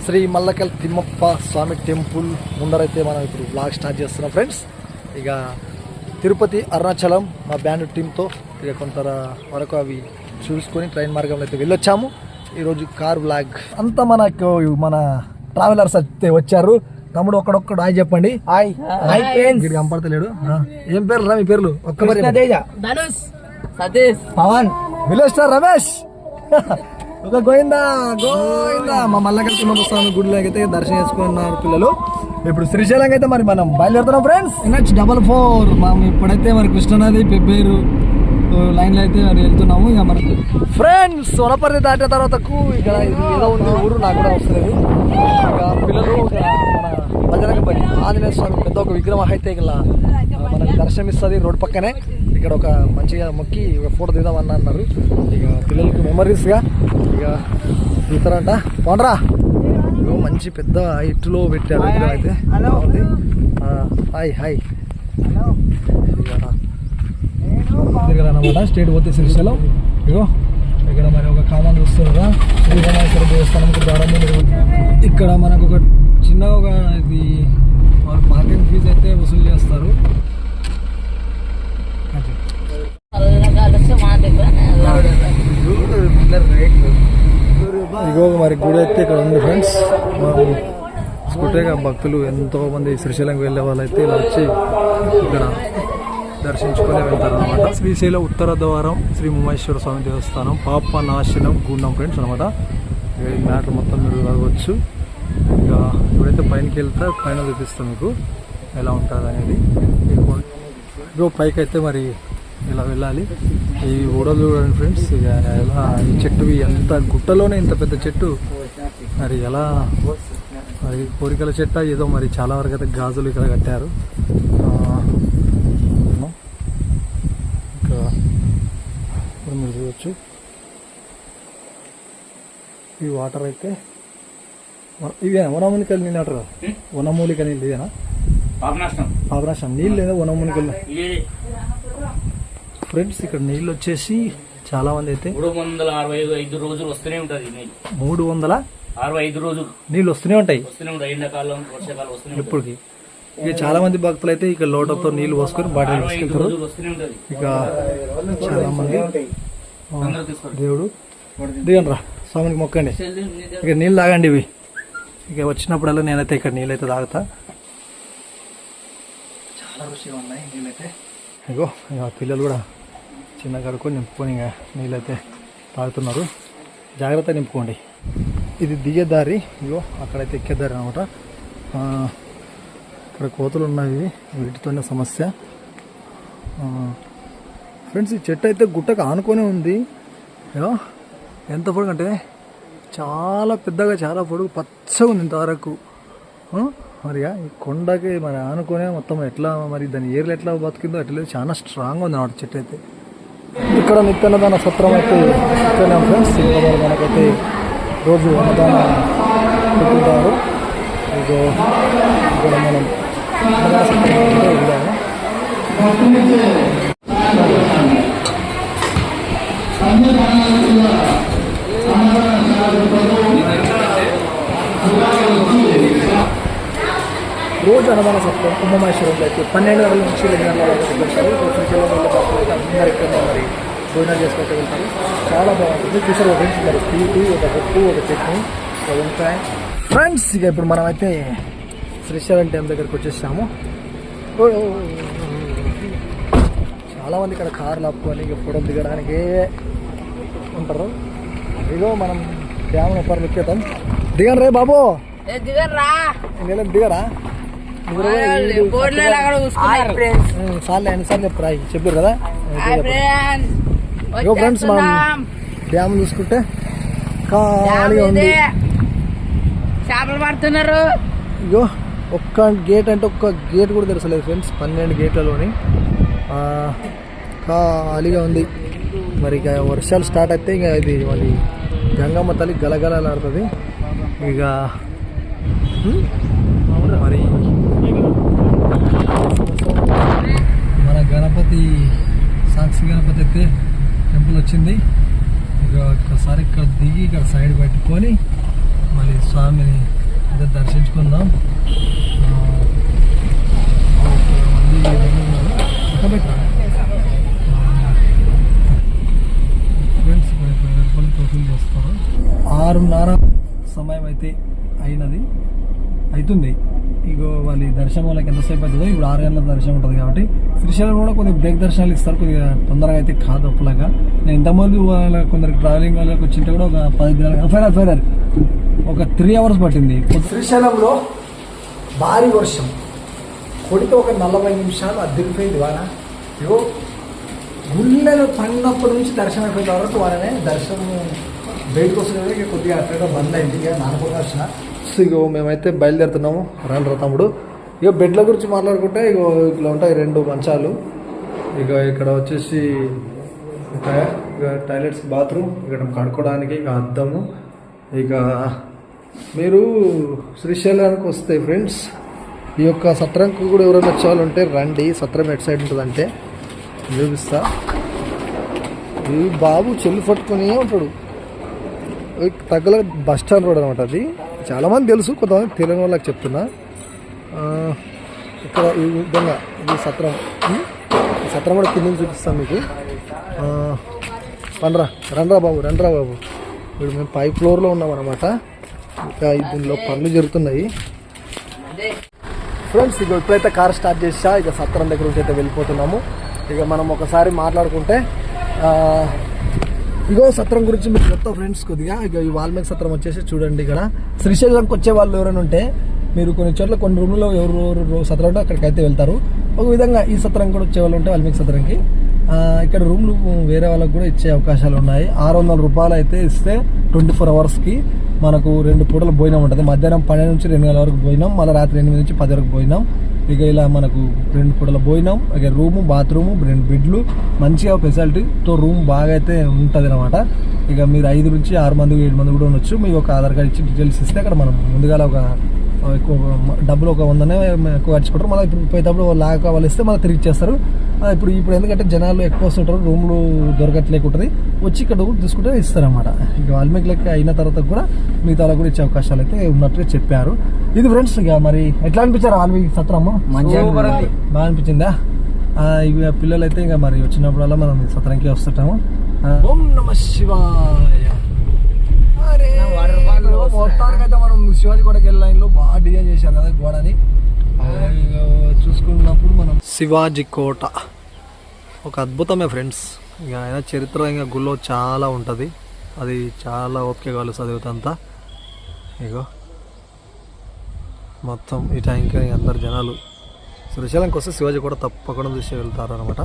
శ్రీ మల్లకల్ తిమ్మప్ప స్వామి temple ముందరైతే మనం ఇప్పుడు vlog start చేస్తున్నాం ఫ్రెండ్స్. ఇక తిరుపతి అరుణాచలం మా బ్యాండ్ టీంతో ఇక కొంత వరకు అవి చూసుకొని ట్రైన్ మార్గంలో అయితే వెళ్ళొచ్చాము. ఈరోజు కార్ వ్లాగ్ అంతా మన ట్రావెలర్స్ అయితే వచ్చారు. తమ్ముడు ఒక్కడొక్కడు హాయ్ చెప్పండి. Hi hi friends. కనపడతలేడు. ఏం పేర్లు రా మీ పేర్లు? ఒక్క ధనుష్, సతీష్, పవన్, విలేజ్ స్టార్ రమేష్. ఒక గోవిందా గోవిందా. మా మల్లకల్ తిమ్మప్ప స్వామి గుడిలోకి అయితే దర్శనం చేసుకున్నారు పిల్లలు. ఇప్పుడు శ్రీశైలం అయితే మరి మనం బయలుదేరుతున్నాం ఫ్రెండ్స్. NH44 మనం ఇప్పుడైతే మరి కృష్ణానది పెబ్బేరు లైన్లో అయితే మరి వెళ్తున్నాము. ఇక మరి ఫ్రెండ్స్ వనపర్తి దాటిన తర్వాతకు ఇక ఏదో ఉంది ఊరు, నాకు కూడా వస్తలేదు. ఇక పిల్లలు మన బజరంగ బలి ఆంజనేయ స్వామి పెద్ద ఒక విగ్రహం అయితే ఇలా మనకు దర్శనం ఇస్తుంది రోడ్ పక్కనే. ఇక్కడ ఒక మంచిగా మొక్కి ఒక ఫోటో దిగుదామని అన్నారు. ఇక పిల్లలకి మెమరీస్గా ఇక దిగుతారంట. పోనరా మంచి పెద్ద హైట్లో పెట్టారు విగ్రహం అయితే. హాయ్ హాయ్ అనమాట. స్టేట్ పోతే శ్రీశైలం. ఇగో ఇక్కడ మరి ఒక కామన్ చూస్తారు కదా, శ్రీరామేశ్వర దేవస్థానం ఇక్కడ మనకు ఒక చిన్న ఒక ఇది పార్కింగ్ ఫీజు అయితే వసూలు చేస్తారు. ఇగో మరి గుడి అయితే ఇక్కడ ఉంది ఫ్రెండ్స్. స్కూటేగా భక్తులు ఎంతో మంది శ్రీశైలంకి వెళ్ళే వాళ్ళు అయితే ఇలా వచ్చి ఇక్కడ దర్శించుకొని వెళ్తారు అనమాట. శ్రీశైలం ఉత్తర ద్వారం శ్రీ ఉమామేశ్వర స్వామి దేవస్థానం పాపనాశనం గుండం ఫ్రెండ్స్ అనమాట. ఈ మ్యాటర్ మొత్తం మీరు చదవచ్చు. ఇక ఇప్పుడైతే పైనకి వెళ్తే పైన చూపిస్తాం మీకు ఎలా ఉంటుంది అనేది. ఇగో పైకి అయితే మరి ఇలా వెళ్ళాలి. ఈ ఊడలు చూడండి ఫ్రెండ్స్. ఇక ఎలా ఈ చెట్టు ఎంత గుట్టలోనే ఇంత పెద్ద చెట్టు మరి ఎలా మరి కోరికల చెట్ట ఏదో మరి చాలా వరకు అయితే గాజులు ఇక్కడ కట్టారు. ఇంకా మీరు చూడవచ్చు ఈ వాటర్ అయితే ఇవేనా వనమూలికలు నీళ్ళు అంటారు కదా, వనమూలిక నీళ్ళు ఇదేనా? పాపనాశనం నీళ్ళు లేదా వనమూలికలు ఫ్రెండ్స్. ఇక్కడ నీళ్ళు వచ్చేసి చాలా మంది అయితే 365 రోజులు వస్తూనే ఉంటుంది. 365 రోజులు నీళ్ళు వస్తూనే ఉంటాయి. ఎండాకాలం వర్షాకాలం వస్తూనే ఇప్పటికి. ఇక చాలా మంది భక్తులు అయితే ఇక లోటతో నీళ్లు పోసుకొని బాటిల్ తీసుకెళ్తారు. ఇక చాలా మంది దేవుడు దిగండి రా స్వామికి మొక్కండి. ఇక నీళ్ళు తాగండి ఇవి. ఇక వచ్చినప్పుడల్లా నేనైతే ఇక్కడ నీళ్ళైతే తాగుతా. చాలా రుచిగా ఉన్నాయి నీళ్ళైతే. ఇగో ఇక పిల్లలు కూడా చిన్న కడుక్కొని నింపుకొని ఇక నీళ్ళైతే తాగుతున్నారు. జాగ్రత్త నింపుకోండి. ఇది దిగే దారి. ఇగో అక్కడైతే ఎక్కే దారి అనమాట. ఇక్కడ కోతులు ఉన్నవి, వీటితోనే సమస్య ఫ్రెండ్స్. ఈ చెట్టు అయితే గుట్టకు ఆనుకొని ఉంది. ఎంత పొడుగు అంటే చాలా పెద్దగా, చాలా పొడుగు, పచ్చగా ఉంది ఇంతవరకు. మరిగా ఈ కొండకి మరి ఆనుకునే మొత్తం ఎట్లా మరి దాని ఏర్లు ఎట్లా బతికిందో అట్లా చాలా స్ట్రాంగ్గా ఉంది అన్నమాట చెట్టు అయితే. ఇక్కడ నిత్యాన్నదాన సత్రం అయితే ఇక్కడనే ఫ్రెండ్స్. ఇక్కడ మనకైతే రోజు అన్నదానం పెట్టుకుంటారు. ఇదో ఇక్కడ మనం అన్నదాన సత్రం అయితే వెళ్ళాము. రోజు అన్నదాన సత్రం ఉమామేశ్వరంలో అయితే 12 గంటల నుంచి 2 గంటల వరకు వెళ్తారు. శ్రీశైలం వెళ్ళే భక్తులు అయితే అందరు ఇక్కడ మరి భోజనాలు చేసుకుంటూ వెళ్తారు. చాలా బాగుంటుంది. చూసారు ఫ్రెండ్స్ మరి స్వీటు, ఒక పప్పు, ఒక చట్నీ, ఒక వంకాయ ఫ్రెండ్స్. ఇక ఇప్పుడు మనం అయితే శ్రీశైలం డ్యామ్ దగ్గరికి వచ్చేసాము. చాలా మంది ఇక్కడ కార్లు ఆపుకొని ఇక ఫోటోలు దిగడానికే ఉంటారు. ఇగో మనం డ్యామ్ ఒప్పర్లు ఎక్కేద్దాం. దిగండి రే బాబు, దిగరా సార్లు ఎన్నిసార్లు చెప్పారు కదా. ఇగో ఫ్రెండ్స్ మనం డ్యామ్ చూసుకుంటే ఖాళీగా ఉంది. చేపలు పడుతున్నారు. ఇగో ఒక్క గేట్ అంటే ఒక్క గేట్ కూడా తెరచలేదు ఫ్రెండ్స్. 12 గేట్లలోని ఖాళీగా ఉంది. మరి ఇక వర్షాలు స్టార్ట్ అయితే ఇక ఇది మళ్ళీ గంగమ్మ తల్లి గలగలలాడుతుంది. ఇక మరి మన గణపతి సాక్షి గణపతి అయితే టెంపుల్ వచ్చింది. ఇక ఒక్కసారి ఇక్కడ దిగి ఇక్కడ సైడ్ పెట్టుకొని మళ్ళీ స్వామిని అయితే దర్శించుకుందాం. ఫ్రెండ్స్ 6:30 సమయం అయితే అవుతుంది. ఇగో వాళ్ళ దర్శనం వాళ్ళకి ఎంతసేపు అవుతుందో, ఇప్పుడు 6 గంటల దర్శనం ఉంటుంది కాబట్టి శ్రీశైలం కూడా కొద్దిగా బ్రేక్ దర్శనాలు ఇస్తారు. కొద్దిగా తొందరగా అయితే కాదు అప్పులాగా. నేను ఇంతకుముందు వాళ్ళ కొందరికి ట్రావెలింగ్ వాళ్ళకి వచ్చింటే కూడా ఒక 10 దినాలు ఫైనల్ ఒక 3 hours పట్టింది. శ్రీశైలంలో భారీ వర్షం కొడితే ఒక 40 నిమిషాలు అద్దరిపోయింది వాన. ఇగో గుళ్ళలో పడినప్పటి నుంచి దర్శనం అయిపోయిన వరకు వాళ్ళనే దర్శనం బయటకు వస్తుంది. ఇక కొద్దిగా అక్కడ బంద్ అయింది. ఇక నానుకోగా వచ్చిన. సో ఇగో మేమైతే బయలుదేరుతున్నాము. రండి తమ్ముడు. ఇక బెడ్ల గురించి మాట్లాడుకుంటే ఇగో ఇట్లా ఉంటాయి 2 మంచాలు. ఇక ఇక్కడ వచ్చేసి ఇక టాయిలెట్స్, బాత్రూమ్, ఇక్కడ కడుక్కోవడానికి ఇక అద్దము. ఇక మీరు శ్రీశైలానికి వస్తే ఫ్రెండ్స్ ఈ యొక్క సత్రంకు కూడా ఎవరైనా వచ్చేవాళ్ళుంటే రండి. సత్రం ఎటు సైడ్ ఉంటుందంటే చూపిస్తా. ఈ బాబు చెల్లి పట్టుకుని ఉంటాడు. తగ్గల బస్ స్టాండ్ రోడ్ అనమాట. అది చాలామంది తెలుసు, కొంతమంది తెలియని వాళ్ళకి చెప్తున్నా. ఇక్కడ ఈ విధంగా ఇది సత్రం. ఈ సత్రం కూడా కింద చూపిస్తాను మీకు. రండ్రా బాబు. ఇప్పుడు మేము 5th floorలో ఉన్నాం అనమాట. ఇంకా దీనిలో పనులు జరుగుతున్నాయి ఫ్రెండ్స్. ఇక ఇప్పుడైతే కార్ స్టార్ట్ చేసా. ఇక సత్రం దగ్గర నుంచి అయితే వెళ్ళిపోతున్నాము. ఇక మనం ఒకసారి మాట్లాడుకుంటే ఇగో సత్రం గురించి మీకు చెప్తా ఫ్రెండ్స్ కొద్దిగా. ఇక ఈ వాల్మీకి సత్రం వచ్చేసి చూడండి. ఇక్కడ శ్రీశైలంకి వచ్చే వాళ్ళు ఎవరైనా ఉంటే మీరు కొన్ని చోట్ల కొన్ని రూమ్లో ఎవరు సత్రం ఉంటే అక్కడికైతే వెళ్తారు. ఒక విధంగా ఈ సత్రం కూడా వచ్చే వాళ్ళు ఉంటే వాల్మీకి సత్రంకి ఇక్కడ రూమ్లు వేరే వాళ్ళకి కూడా ఇచ్చే అవకాశాలు ఉన్నాయి. 600 రూపాయలు అయితే ఇస్తే 24 hours మనకు 2 పూటల భోజనం ఉంటుంది. మధ్యాహ్నం 12 నుంచి 2 గంటల వరకు భోజనం, మళ్ళీ రాత్రి 8 నుంచి 10 వరకు భోజనం. ఇక ఇలా మనకు 2 పూటల భోజనం, ఇక రూము, బాత్రూము, 2 బెడ్లు, మంచిగా ఫెసిలిటీతో రూమ్ బాగా అయితే ఉంటుంది అనమాట. ఇక మీరు 5 నుంచి 6 మంది 7 మంది కూడా ఉండొచ్చు. మీకు ఒక ఆధార్ కార్డు ఇచ్చి డీటెయిల్స్ ఇస్తే అక్కడ మనం ముందుగా ఒక ఎక్కువ డబ్బులు ఒక 100నే ఎక్కువ ఖర్చుకుంటారు. మళ్ళీ ఇప్పుడు పోయేటప్పుడు లాగా కావాలి ఇస్తే మళ్ళీ తిరిగి ఇచ్చేస్తారు. ఇప్పుడు ఎందుకంటే జనాలు ఎక్కువ వస్తుంటారు, రూమ్లు దొరకట్లేకుంటుంది, వచ్చి ఇక్కడ తీసుకుంటే ఇస్తారన్నమాట. ఇక వాల్మీకి లెక్క అయిన తర్వాత కూడా మిగతా వాళ్ళకి కూడా ఇచ్చే అవకాశాలు అయితే ఉన్నట్టుగా చెప్పారు. ఇది ఫ్రెండ్స్. ఇక మరి ఎట్లా అనిపించారు వాల్మీకి సత్రము? బాగా అనిపించిందా? ఇవి పిల్లలు అయితే ఇక మరి వచ్చినప్పుడల్లా మనం సత్రంకి వస్తుంటాము. ఓం నమః శివాయ. మొత్తానికైతే మనం శివాజీ గోడకి వెళ్ళే లైన్లో బాగా డిజైన్ చేశారు కదా గోడని. చూసుకున్నప్పుడు మనం శివాజీ కోట ఒక అద్భుతమే ఫ్రెండ్స్. ఇక ఆయన చరిత్ర ఇంకా గుళ్ళో చాలా ఉంటుంది. అది చాలా ఓపిక కావాలి చదివితే. ఇగో మొత్తం ఈ టైంకి అందరు జనాలు శ్రీశైలంకి వస్తే శివాజీ కూడా తప్పకుండా చూసి వెళ్తారు అనమాట.